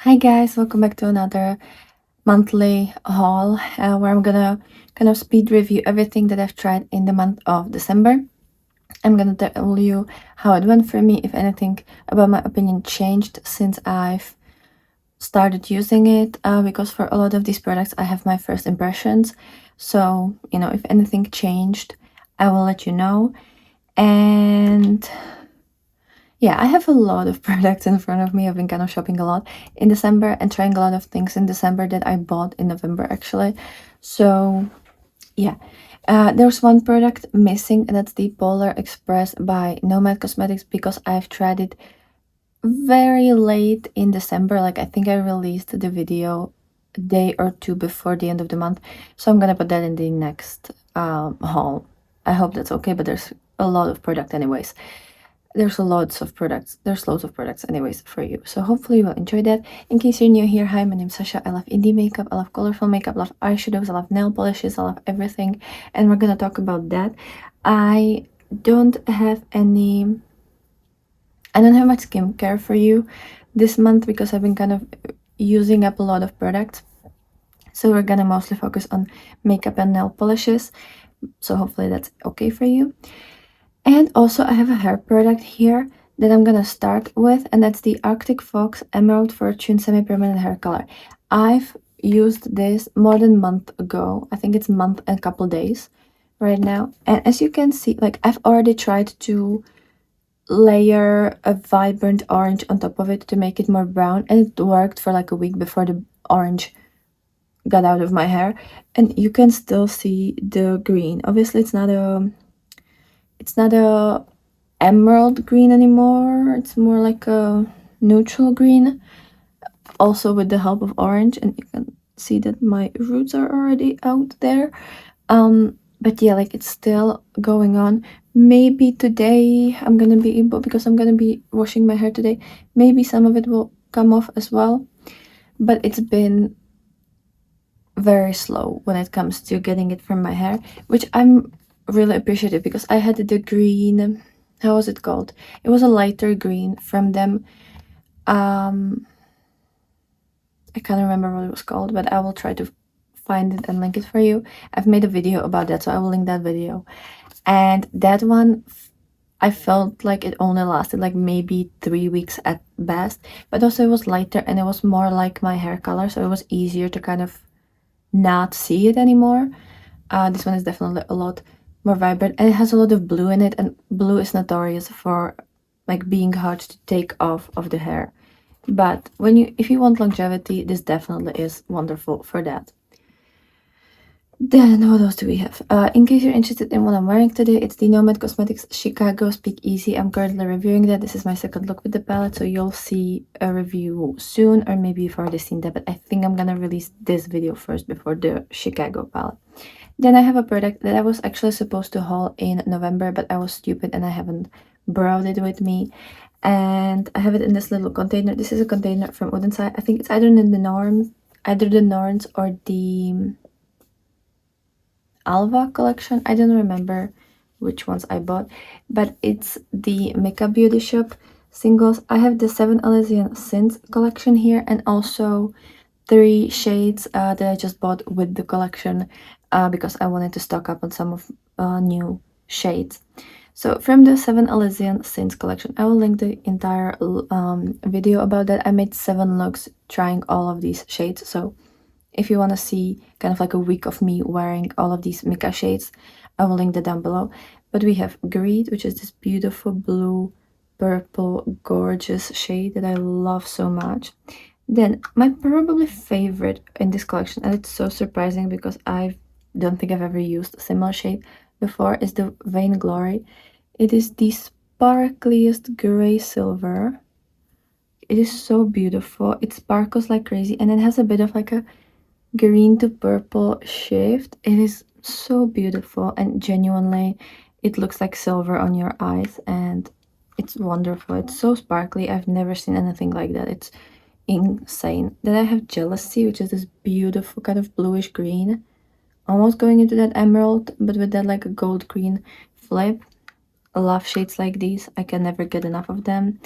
Hi guys, welcome back to another monthly haul where I'm gonna kind of speed review everything that I've tried in the month of December. I'm gonna tell you how it went for me, if anything about my opinion changed since I've started using it, because for a lot of these products I have my first impressions. So, if anything changed, I will let you know. And yeah, I have a lot of products in front of me. I've been kind of shopping a lot in December and trying a lot of things in December that I bought in November actually. So yeah, there's one product missing, and that's the Polar Express by Nomad Cosmetics, because I've tried it very late in December. Like, I think I released the video a day or two before the end of the month. So I'm gonna put that in the next haul. I hope that's okay, but there's a lot of product anyways. There's loads of products anyways for you, so hopefully you will enjoy that. In case you're new here, hi, my name's Sasha. I love indie makeup, I love colorful makeup, I love eyeshadows, I love nail polishes, I love everything, and we're gonna talk about that. I don't have much skincare for you this month because I've been kind of using up a lot of products, so we're gonna mostly focus on makeup and nail polishes, so hopefully that's okay for you. And also I have a hair product here that I'm gonna start with, and that's the Arctic Fox Emerald Fortune Semi-Permanent Hair Color. I've used this more than a month ago. I think it's a month and a couple days right now. And as you can see, like, I've already tried to layer a vibrant orange on top of it to make it more brown, and it worked for like a week before the orange got out of my hair. And you can still see the green. Obviously it's not a emerald green anymore. It's more like a neutral green, also with the help of orange, and you can see that my roots are already out there. But yeah, like, it's still going on. Maybe today I'm gonna be able, because I'm gonna be washing my hair today, maybe some of it will come off as well, but it's been very slow when it comes to getting it from my hair, which I'm really appreciative, because I had the green, how was it called? It was a lighter green from them. I can't remember what it was called, but I will try to find it and link it for you. I've made a video about that, so I will link that video. And that one, I felt like it only lasted like maybe 3 weeks at best, but also it was lighter and it was more like my hair color, so it was easier to kind of not see it anymore. This one is definitely a lot more vibrant, and it has a lot of blue in it, and blue is notorious for like being hard to take off of the hair. But if you want longevity, this definitely is wonderful for that. Then what else do we have? In case you're interested in what I'm wearing today, it's the Nomad Cosmetics Chicago Speakeasy. I'm currently reviewing that. This is my second look with the palette, so you'll see a review soon, or maybe you've already seen that, but I think I'm gonna release this video first before the Chicago palette. Then I have a product that I was actually supposed to haul in November, but I was stupid and I haven't brought it with me. And I have it in this little container. This is a container from Odensai. I think it's either the Norns or the Alva collection. I don't remember which ones I bought, but it's the Makeup Beauty Shop singles. I have the 7 Elysian Scents collection here, and also 3 shades that I just bought with the collection, because I wanted to stock up on some of new shades. So from the 7 Elysian Scents collection, I will link the entire video about that. I made 7 looks trying all of these shades, so if you want to see kind of like a week of me wearing all of these Mika shades, I will link that down below. But we have Greed, which is this beautiful blue, purple, gorgeous shade that I love so much. Then my probably favorite in this collection, and it's so surprising because I don't think I've ever used a similar shade before, is the Vain Glory. It is the sparkliest gray silver. It is so beautiful. It sparkles like crazy, and it has a bit of like a green to purple shift. It is so beautiful, and genuinely it looks like silver on your eyes, and it's wonderful. It's so sparkly. I've never seen anything like that. It's insane. Then I have Jealousy, which is this beautiful kind of bluish green, almost going into that emerald, but with that like a gold green flip. I love shades like these. I can never get enough of them.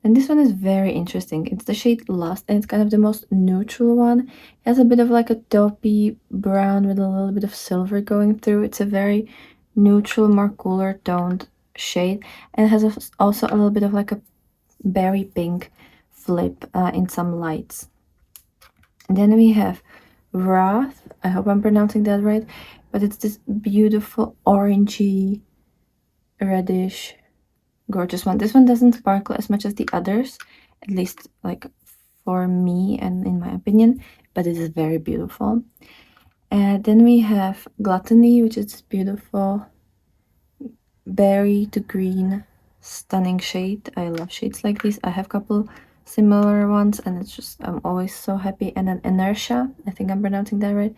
And this one is very interesting. It's the shade Lust, and it's kind of the most neutral one. It has a bit of like a taupey brown with a little bit of silver going through. It's a very neutral, more cooler toned shade, and it has also a little bit of like a berry pink flip in some lights. And then we have Wrath. I hope I'm pronouncing that right, but it's this beautiful orangey, reddish, gorgeous one. This one doesn't sparkle as much as the others, at least like for me and in my opinion, but it is very beautiful. And then we have Gluttony, which is this beautiful berry to green stunning shade. I love shades like this. I have a couple similar ones, and it's just, I'm always so happy. And then Inertia, I think I'm pronouncing that right.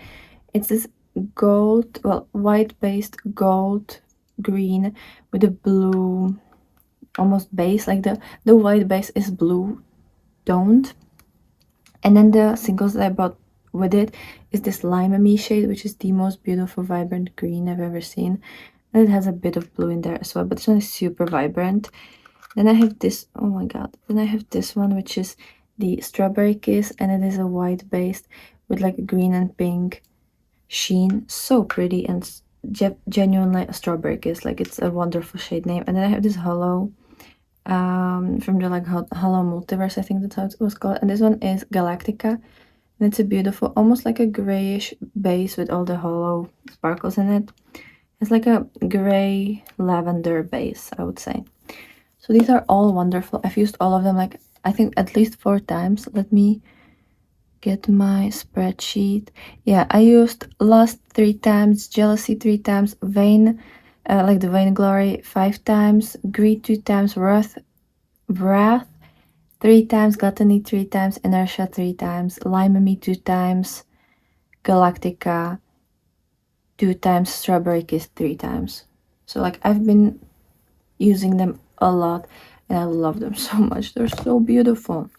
It's this gold, well, white based gold green with a blue almost base, like the white base is blue toned. And then the singles that I bought with it is this Lime shade, which is the most beautiful vibrant green I've ever seen. And it has a bit of blue in there as well, but this one is super vibrant. Then I have this, oh my god, then I have this one, which is the Strawberry Kiss, and it is a white based with like a green and pink sheen. So pretty, and genuinely a Strawberry Kiss, like it's a wonderful shade name. And then I have this Hollow from the like Hollow Multiverse, I think that's how it was called. And this one is Galactica, and it's a beautiful, almost like a grayish base with all the hollow sparkles in it. It's like a gray lavender base, I would say. So these are all wonderful. I've used all of them, like I think at least 4 times. Let me get my spreadsheet. Yeah, I used Lust 3 times, Jealousy 3 times, like the Vainglory 5 times, Greed 2 times, Wrath 3 times, Gluttony 3 times, Inertia 3 times, Lime 2 times, Galactica 2 times, Strawberry Kiss 3 times. So like I've been using them a lot, and I love them so much. They're so beautiful.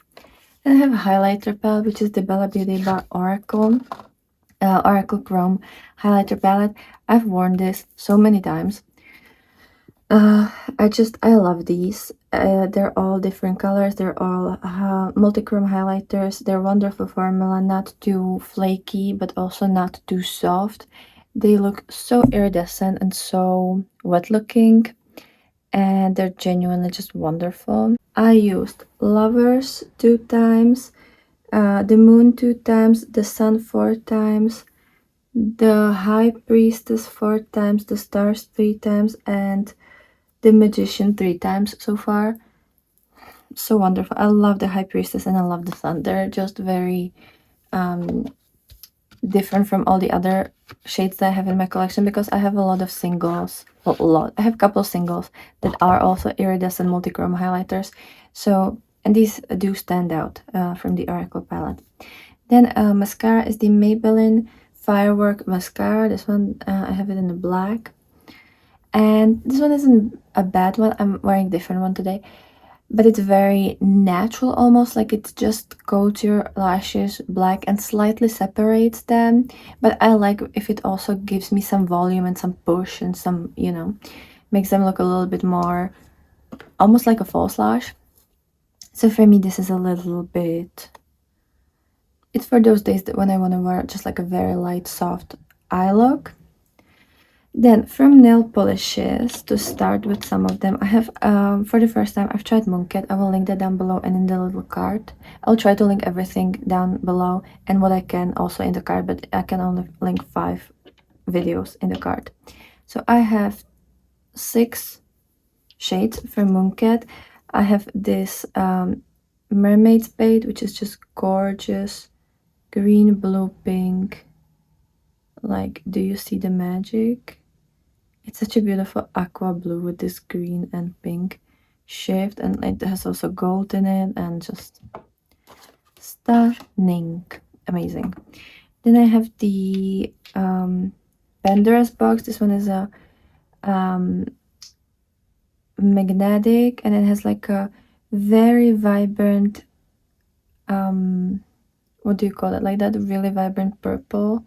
And I have a highlighter palette, which is the Bella Beauty by Oracle Chrome highlighter palette. I've worn this so many times. I love these. They're all different colors. They're all multi-chrome highlighters. They're wonderful formula, not too flaky, but also not too soft. They look so iridescent and so wet looking, and they're genuinely just wonderful. I used Lovers 2 times, the Moon 2 times, the Sun 4 times, the High Priestess 4 times, the Stars 3 times, and the Magician 3 times so far. So wonderful. I love the High Priestess and I love the Sun. They're just very different from all the other shades that I have in my collection, because I have a lot of singles. Well, a lot. I have a couple of singles that are also iridescent multi-chrome highlighters. So, and these do stand out from the Oracle palette. Then mascara is the Maybelline Firework mascara. This one, I have it in the black. And this one isn't a bad one. I'm wearing a different one today. But it's very natural, almost like it just coats your lashes black and slightly separates them. But I like if it also gives me some volume and some push and some, makes them look a little bit more, almost like a false lash. So for me, this is a little bit, it's for those days that when I want to wear just like a very light, soft eye look. Then from nail polishes, to start with some of them, I have, for the first time, I've tried Mooncake. I will link that down below and in the little card. I'll try to link everything down below and what I can also in the card, but I can only link 5 videos in the card. So I have 6 shades from Mooncake. I have this Mermaid's Bait, which is just gorgeous. Green, blue, pink. Like, do you see the magic? It's such a beautiful aqua blue with this green and pink shift, and it has also gold in it, and just stunning, amazing. Then I have the Pandora's box. This one is a magnetic, and it has like a very vibrant, what do you call it, like that really vibrant purple,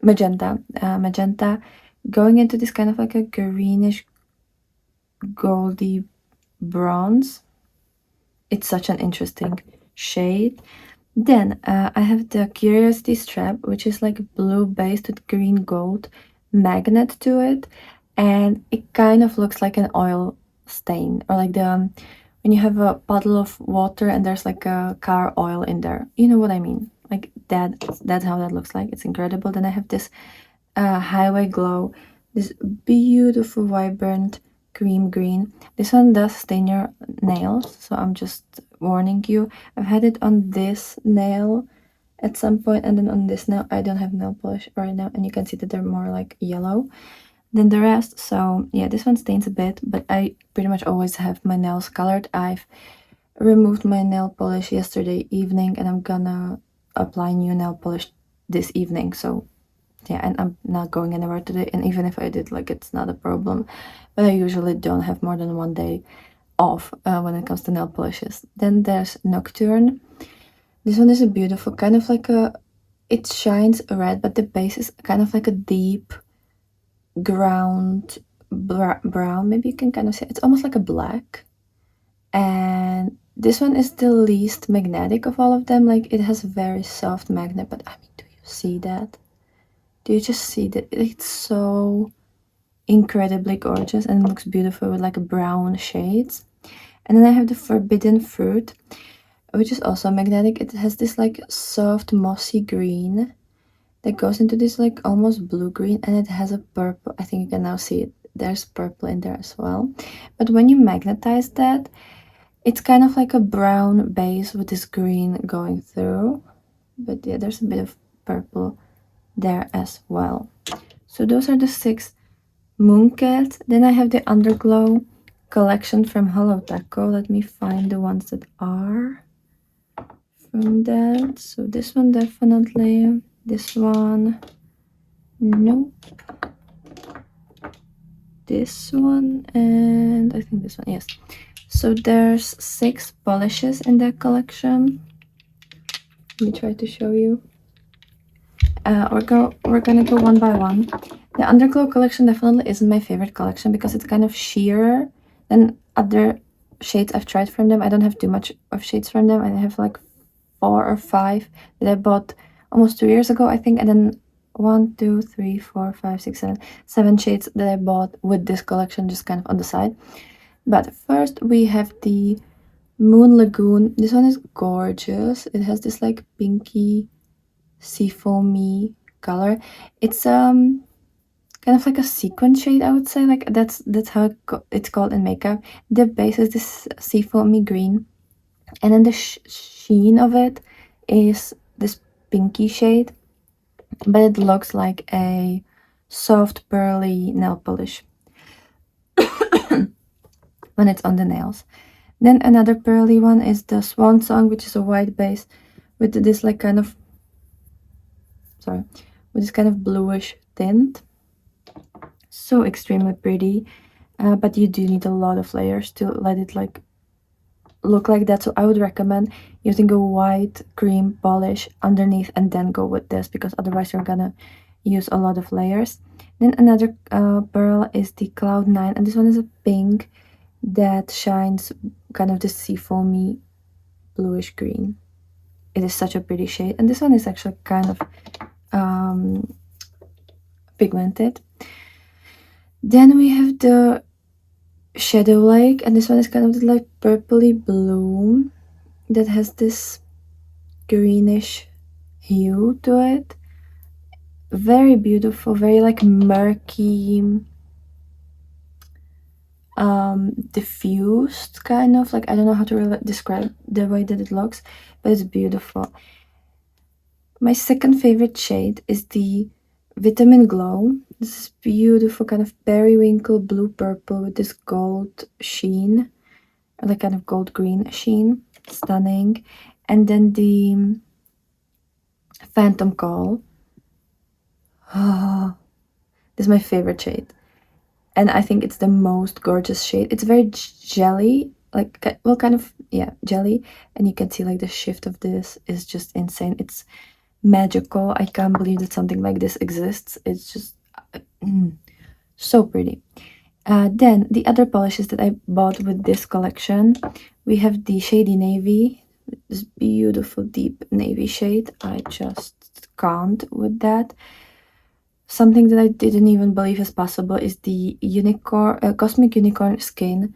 magenta, going into this kind of like a greenish goldy bronze. It's such an interesting shade. Then I have the Curiosity strap, which is like blue based with green gold magnet to it, and it kind of looks like an oil stain, or like the when you have a puddle of water and there's like a car oil in there. You know what I mean? Like that. That's how that looks like. It's incredible. Then I have this Highway Glow, this beautiful vibrant cream green. This one does stain your nails, so I'm just warning you. I've had it on this nail at some point, and then on this nail. I don't have nail polish right now, and you can see that they're more like yellow than the rest. So yeah, this one stains a bit, but I pretty much always have my nails colored. I've removed my nail polish yesterday evening, and I'm gonna apply new nail polish this evening. So yeah, and I'm not going anywhere today, and even if I did, like, it's not a problem. But I usually don't have more than one day off when it comes to nail polishes. Then there's Nocturne. This one is a beautiful kind of like it shines red, but the base is kind of like a deep ground brown. Maybe you can kind of see it's almost like a black. And this one is the least magnetic of all of them. Like, it has very soft magnet, but I mean, do you see that? Do you just see that? It's so incredibly gorgeous and looks beautiful with like brown shades. And then I have the Forbidden Fruit, which is also magnetic. It has this like soft mossy green that goes into this like almost blue green, and it has a purple. I think you can now see it. There's purple in there as well. But when you magnetize that, it's kind of like a brown base with this green going through. But yeah, there's a bit of purple there as well. So those are the 6 Mooncat. Then I have the Underglow collection from Hello Taco. Let me find the ones that are from that. So this one definitely. This one. Nope. This one, and I think this one, yes. So there's 6 polishes in that collection. Let me try to show you. We're gonna go one by one. The Underglow collection definitely isn't my favorite collection because it's kind of sheerer than other shades I've tried from them. I don't have too much of shades from them. I have like 4 or 5 that I bought almost 2 years ago, I think, and then 1, 2, 3, 4, 5, 6, 7 shades that I bought with this collection just kind of on the side. But first we have the Moon Lagoon. This one is gorgeous. It has this like pinky seafoamy color. It's kind of like a sequin shade, I would say. Like that's how it's called in makeup. The base is this seafoamy green, and then the sheen of it is this pinky shade, but it looks like a soft pearly nail polish when it's on the nails. Then another pearly one is the Swan Song, which is a white base with this like kind of with this kind of bluish tint. So extremely pretty, but you do need a lot of layers to let it like look like that. So I would recommend using a white cream polish underneath and then go with this, because otherwise you're gonna use a lot of layers. Then another pearl is the Cloud 9, and this one is a pink that shines kind of this seafoamy bluish green. It is such a pretty shade, and this one is actually kind of pigmented. Then we have the Shadow Lake, and this one is kind of like purpley blue that has this greenish hue to it. Very beautiful, very like murky, diffused kind of, like, I don't know how to really describe the way that it looks, but it's beautiful. My second favorite shade is the Vitamin Glow. This is beautiful kind of periwinkle blue purple with this gold sheen, like kind of gold green sheen. Stunning. And then the Phantom Call. Oh, this is my favorite shade, and I think it's the most gorgeous shade. It's very jelly, like, well, kind of, yeah, jelly, and you can see like the shift of this is just insane. It's magical. I can't believe that something like this exists. It's just so pretty. Then the other polishes that I bought with this collection, we have the Shady Navy, this beautiful deep navy shade. I just can't with that. Something that I didn't even believe is possible is the Cosmic Unicorn Skin.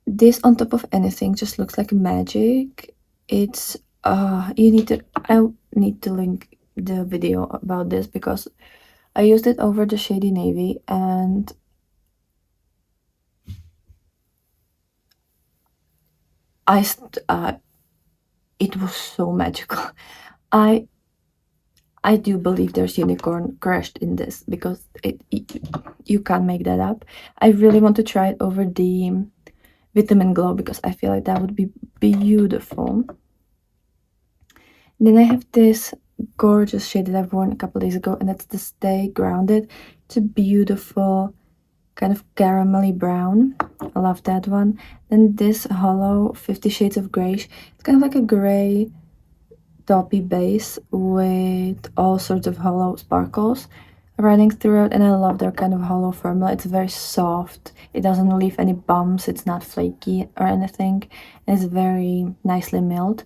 This on top of anything just looks like magic. It's I need to link the video about this because I used it over the Shady Navy and it was so magical. I I do believe there's unicorn crushed in this because you can't make that up. I really want to try it over the Vitamin Glow because I feel like that would be beautiful. Then I have this gorgeous shade that I've worn a couple days ago, and that's the Stay Grounded. It's a beautiful kind of caramelly brown. I love that one. Then this hollow 50 Shades of Grey. It's kind of like a gray taupey base with all sorts of hollow sparkles running through it, and I love their kind of hollow formula. It's very soft. It doesn't leave any bumps. It's not flaky or anything. It's very nicely milled.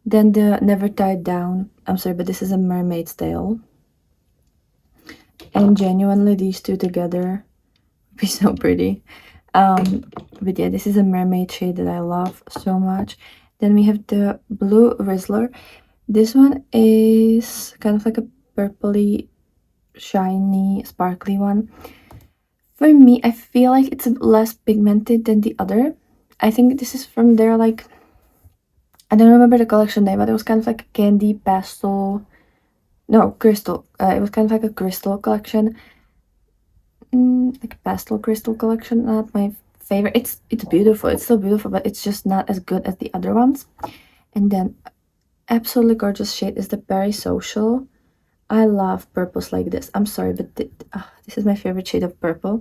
Then the Never Tied Down. I'm sorry, but this is a mermaid's tail. And genuinely, these two together would be so pretty. But yeah, this is a mermaid shade that I love so much. Then we have the Blue Rizzler. This one is kind of like a purpley, shiny, sparkly one. For me, I feel like it's less pigmented than the other. I think this is from their like, I don't remember the collection name, but it was kind of like a candy pastel. No, crystal. It was kind of like a crystal collection. Like a pastel crystal collection. Not my favorite. It's beautiful. It's still beautiful, but it's just not as good as the other ones. And then absolutely gorgeous shade is the Parasocial. I love purples like this. I'm sorry, but this is my favorite shade of purple.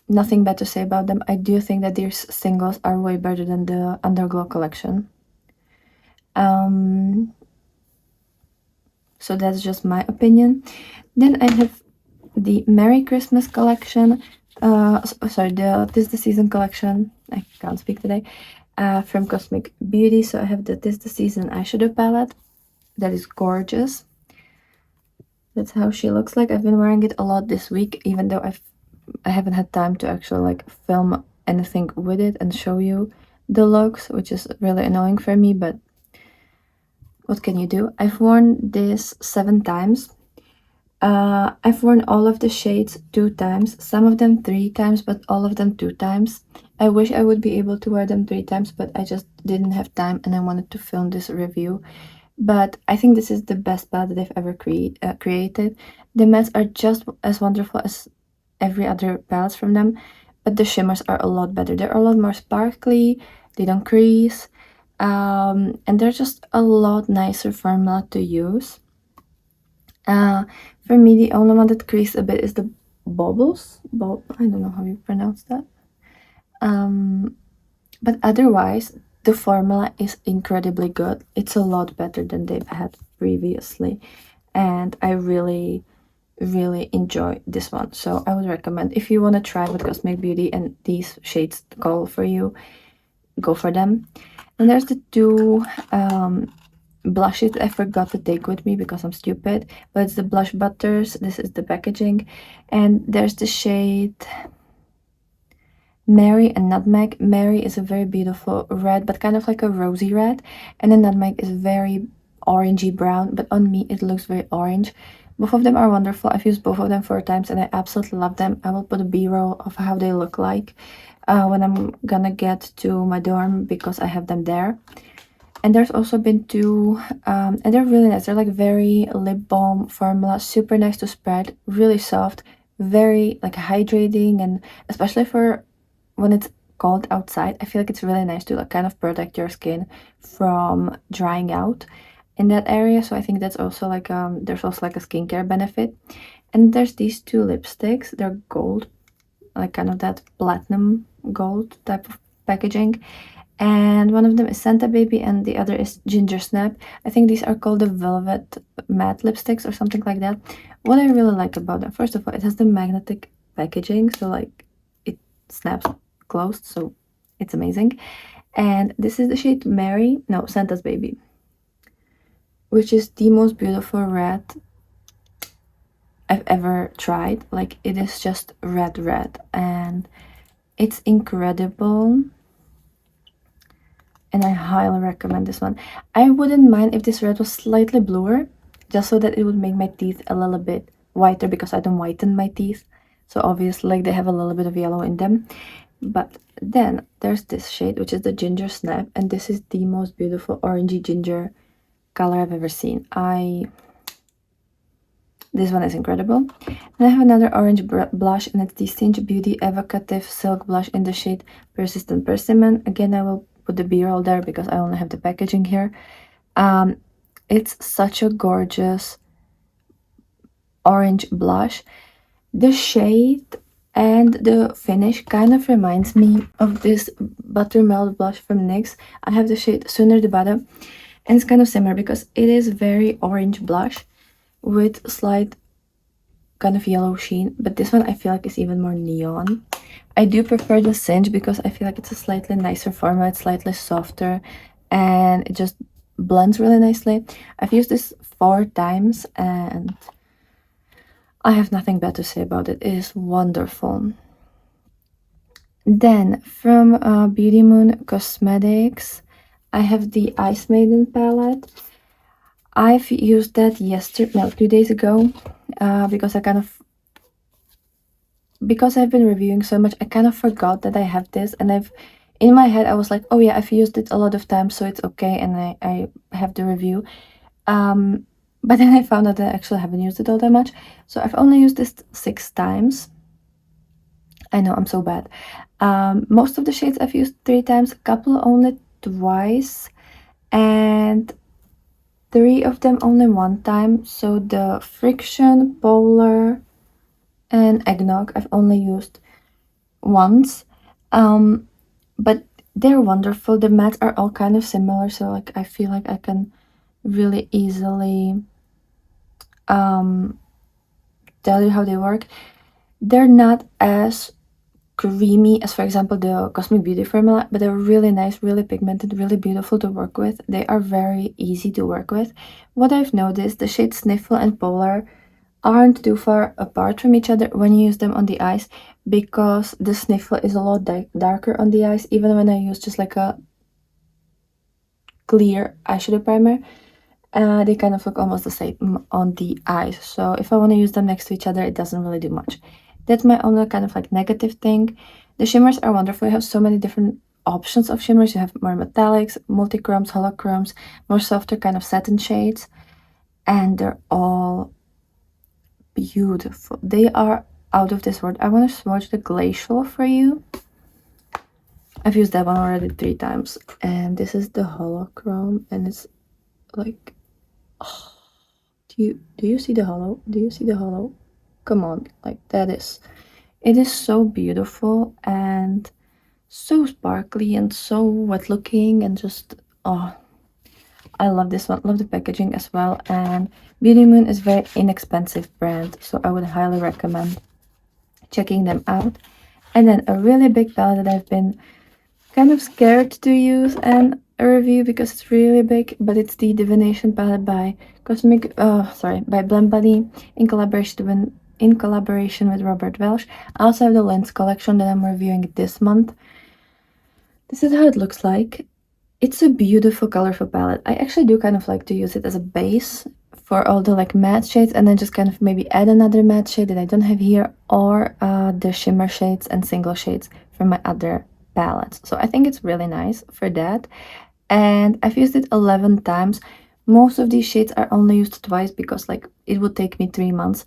Nothing bad to say about them. I do think that their singles are way better than the Underglow collection. So that's just my opinion. Then I have the Merry Christmas collection. Sorry, the Tis the Season collection. I can't speak today. From Cosmic Beauty. So I have the Tis the Season eyeshadow palette. That is gorgeous. That's how she looks like. I've been wearing it a lot this week, even though I haven't had time to actually like film anything with it and show you the looks, which is really annoying for me, but what can you do? I've worn this 7 times. I've worn all of the shades 2 times, some of them 3 times, but all of them 2 times. I wish I would be able to wear them 3 times, but I just didn't have time and I wanted to film this review. But I think this is the best palette that I've ever created. The mattes are just as wonderful as every other palettes from them, but the shimmers are a lot better. They're a lot more sparkly, they don't crease, and they're just a lot nicer formula to use. For me, the only one that creases a bit is the bubbles. I don't know how you pronounce that. But otherwise, the formula is incredibly good. It's a lot better than they've had previously, and I really enjoy this one. So I would recommend, if you want to try with Cosmic Beauty and these shades call for you, go for them. And there's the 2 blushes I forgot to take with me because I'm stupid, but it's the Blush Butters. This is the packaging, and there's the shade Mary and Nutmeg. Mary is a very beautiful red, but kind of like a rosy red, and then Nutmeg is very orangey brown, but on me it looks very orange. Both of them are wonderful. I've used both of them 4 times and I absolutely love them. I will put a b-roll of how they look like when I'm gonna get to my dorm because I have them there. And there's also been 2, and they're really nice. They're like very lip balm formula, super nice to spread, really soft, very like hydrating, and especially for when it's cold outside, I feel like it's really nice to like kind of protect your skin from drying out in that area. So I think that's also like there's also like a skincare benefit. And there's these 2 lipsticks. They're gold, like kind of that platinum gold type of packaging, and one of them is Santa Baby and the other is Ginger Snap. I think these are called the Velvet Matte lipsticks or something like that. What I really like about them, first of all, it has the magnetic packaging, so like it snaps closed, so it's amazing. And this is the shade Santa's Baby, which is the most beautiful red I've ever tried. Like, it is just red, and it's incredible. And I highly recommend this one. I wouldn't mind if this red was slightly bluer, just so that it would make my teeth a little bit whiter, because I don't whiten my teeth. So obviously, like, they have a little bit of yellow in them. But then there's this shade, which is the Ginger Snap, and this is the most beautiful orangey ginger color I've ever seen. This one is incredible. And I have another orange blush, and it's the Cinch Beauty Evocative Silk Blush in the shade Persistent Persimmon. Again, I will put the b-roll there because I only have the packaging here. It's such a gorgeous orange blush. The shade and the finish kind of reminds me of this Buttermelt blush from NYX. I have the shade Sooner the Better, and it's kind of similar because it is very orange blush with slight kind of yellow sheen, but this one I feel like is even more neon. I do prefer the Cinch because I feel like it's a slightly nicer formula. It's slightly softer and it just blends really nicely. I've used this 4 times and I have nothing bad to say about it. It is wonderful. Then from Beauty Moon Cosmetics, I have the Ice Maiden palette. I've used that 2 days ago, because I've been reviewing so much, I kind of forgot that I have this, and in my head I was like, oh yeah, I've used it a lot of times, so it's okay, and I have the review. But then I found out that I actually haven't used it all that much, so I've only used this 6 times. I know, I'm so bad. Most of the shades I've used 3 times, a couple only twice, and 3 of them only 1 time. So the Friction, Polar, and Eggnog I've only used once. But they're wonderful. The mattes are all kind of similar, so like I feel like I can really easily tell you how they work. They're not as creamy as, for example, the Cosmic Beauty formula, but they're really nice, really pigmented, really beautiful to work with. They are very easy to work with. What I've noticed, the shades Sniffle and Polar aren't too far apart from each other when you use them on the eyes, because the Sniffle is a lot darker on the eyes, even when I use just like a clear eyeshadow primer. They kind of look almost the same on the eyes, so if I want to use them next to each other, it doesn't really do much. That's my only kind of like negative thing. The shimmers are wonderful. You have so many different options of shimmers. You have more metallics, multichromes, holochromes, more softer kind of satin shades, and they're all beautiful. They are out of this world. I want to swatch the Glacial for you. I've used that one already 3 times, and this is the holochrome, and it's like, oh, do you see the hollow? Do you see the hollow? Come on, like it is so beautiful and so sparkly and so wet looking, and just, oh, I love this one. Love the packaging as well. And Beauty Moon is a very inexpensive brand, so I would highly recommend checking them out. And then a really big palette that I've been kind of scared to use and review because it's really big, but it's the Divination palette by by Blend Buddy in collaboration with Robert Welsh. I also have the Lens collection that I'm reviewing this month. This is how it looks like. It's a beautiful colorful palette. I actually do kind of like to use it as a base for all the like matte shades, and then just kind of maybe add another matte shade that I don't have here, or the shimmer shades and single shades from my other palettes. So I think it's really nice for that. And I've used it 11 times. Most of these shades are only used twice because like it would take me 3 months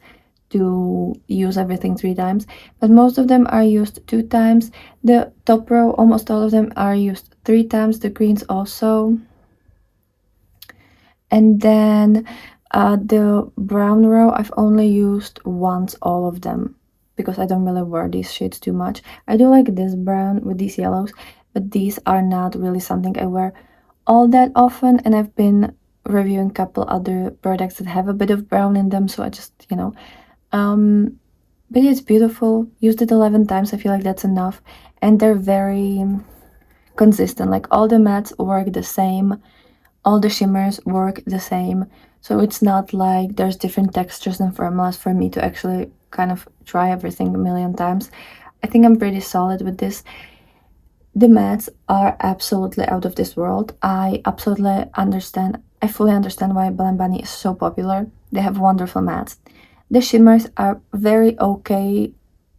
to use everything 3 times, but most of them are used 2 times. The top row, almost all of them are used 3 times, the greens also. And then the brown row, I've only used once all of them because I don't really wear these shades too much. I do like this brown with these yellows, but these are not really something I wear all that often, and I've been reviewing a couple other products that have a bit of brown in them, so I just, But it's beautiful. Used it 11 times, I feel like that's enough. And they're very consistent. Like all the mattes work the same, all the shimmers work the same. So it's not like there's different textures and formulas for me to actually kind of try everything a million times. I think I'm pretty solid with this. The mattes are absolutely out of this world. I absolutely understand. I fully understand why Balambani is so popular. They have wonderful mattes. The shimmers are very okay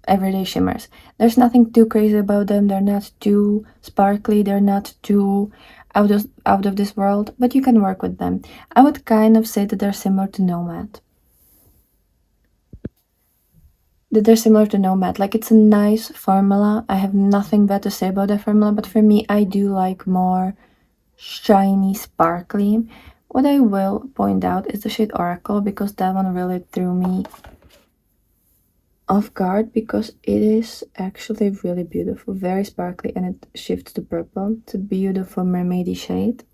everyday shimmers. There's nothing too crazy about them. They're not too sparkly. They're not too out of this world, but you can work with them. I would kind of say that they're similar to Nomad. Like it's a nice formula. I have nothing bad to say about the formula, but for me, I do like more shiny, sparkly. What I will point out is the shade Oracle, because that one really threw me off guard, because it is actually really beautiful, very sparkly, and it shifts to purple. It's a beautiful mermaidy shade.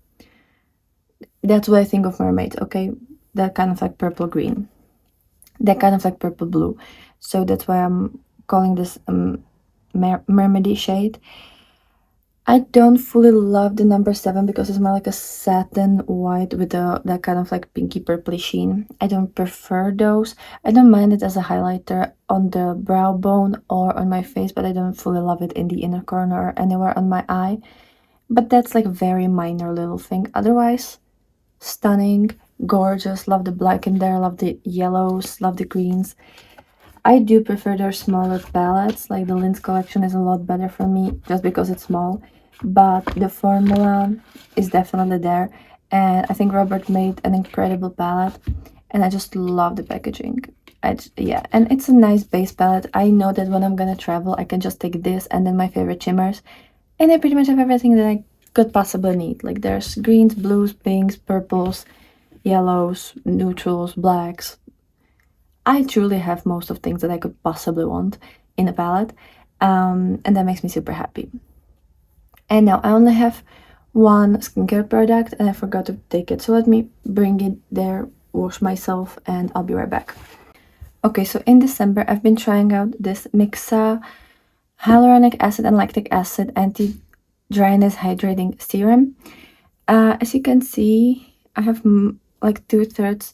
That's what I think of mermaids, okay? That kind of like purple green, that kind of like purple blue. So that's why I'm calling this mermaidy shade. I don't fully love the number 7 because it's more like a satin white with that kind of like pinky purpley sheen. I don't prefer those. I don't mind it as a highlighter on the brow bone or on my face, but I don't fully love it in the inner corner or anywhere on my eye. But that's like a very minor little thing. Otherwise, stunning, gorgeous. Love the black in there, love the yellows, love the greens. I do prefer their smaller palettes. Like the Lin's collection is a lot better for me just because it's small. But the formula is definitely there. And I think Robert made an incredible palette. And I just love the packaging. Yeah, and it's a nice base palette. I know that when I'm gonna travel, I can just take this and then my favorite shimmers. And I pretty much have everything that I could possibly need. Like there's greens, blues, pinks, purples, yellows, neutrals, blacks. I truly have most of things that I could possibly want in a palette, and that makes me super happy. And now I only have one skincare product and I forgot to take it, so let me bring it there, wash myself, and I'll be right back. Okay, so in December I've been trying out this Mixa hyaluronic acid and lactic acid anti-dryness hydrating serum. As you can see, I have like 2/3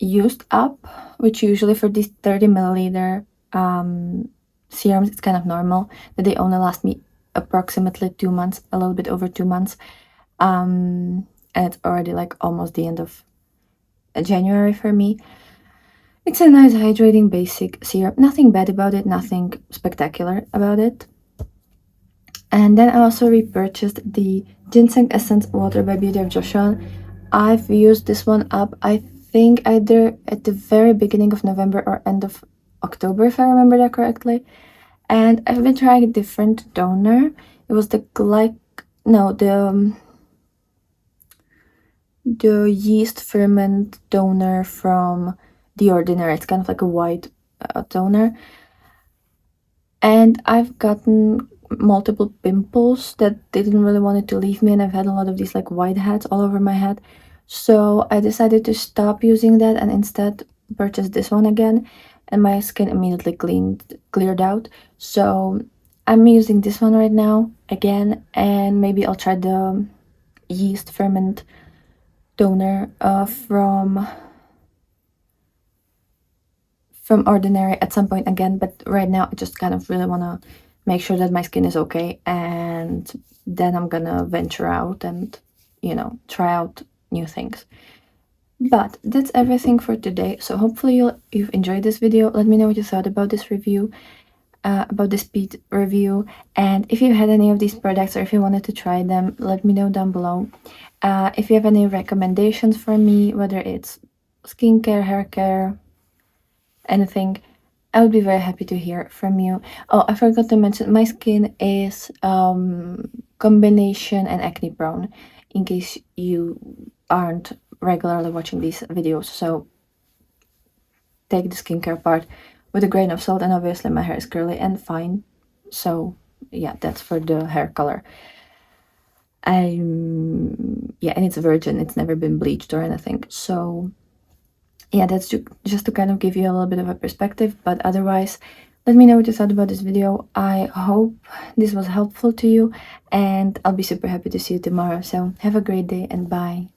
used up, which usually for these 30 milliliter serums, it's kind of normal that they only last me approximately 2 months, a little bit over 2 months. And it's already like almost the end of January for me. It's a nice hydrating basic serum, nothing bad about it, nothing spectacular about it. And then I also repurchased the Ginseng Essence Water by Beauty of Joshua. I've used this one up, I think either at the very beginning of November or end of October, if I remember that correctly. And I've been trying a different toner. It was the yeast ferment toner from The Ordinary. It's kind of like a white toner. And I've gotten multiple pimples that they didn't really want it to leave me, and I've had a lot of these like whiteheads all over my head. So I decided to stop using that and instead purchase this one again, and my skin immediately cleared out. So I'm using this one right now again, and maybe I'll try the yeast ferment toner from Ordinary at some point again, but right now I just kind of really want to make sure that my skin is okay, and then I'm gonna venture out and, try out new things. But that's everything for today. So hopefully you've enjoyed this video. Let me know what you thought about this review, about this speed review, and if you had any of these products or if you wanted to try them, let me know down below. If you have any recommendations for me, whether it's skincare, hair care, anything, I would be very happy to hear from you. Oh, I forgot to mention, my skin is combination and acne prone, in case you aren't regularly watching these videos. So take the skincare part with a grain of salt, and obviously my hair is curly and fine. So yeah, that's for the hair color. Yeah, and it's virgin, it's never been bleached or anything. So yeah, that's just to kind of give you a little bit of a perspective. But otherwise, let me know what you thought about this video. I hope this was helpful to you, and I'll be super happy to see you tomorrow. So have a great day and bye.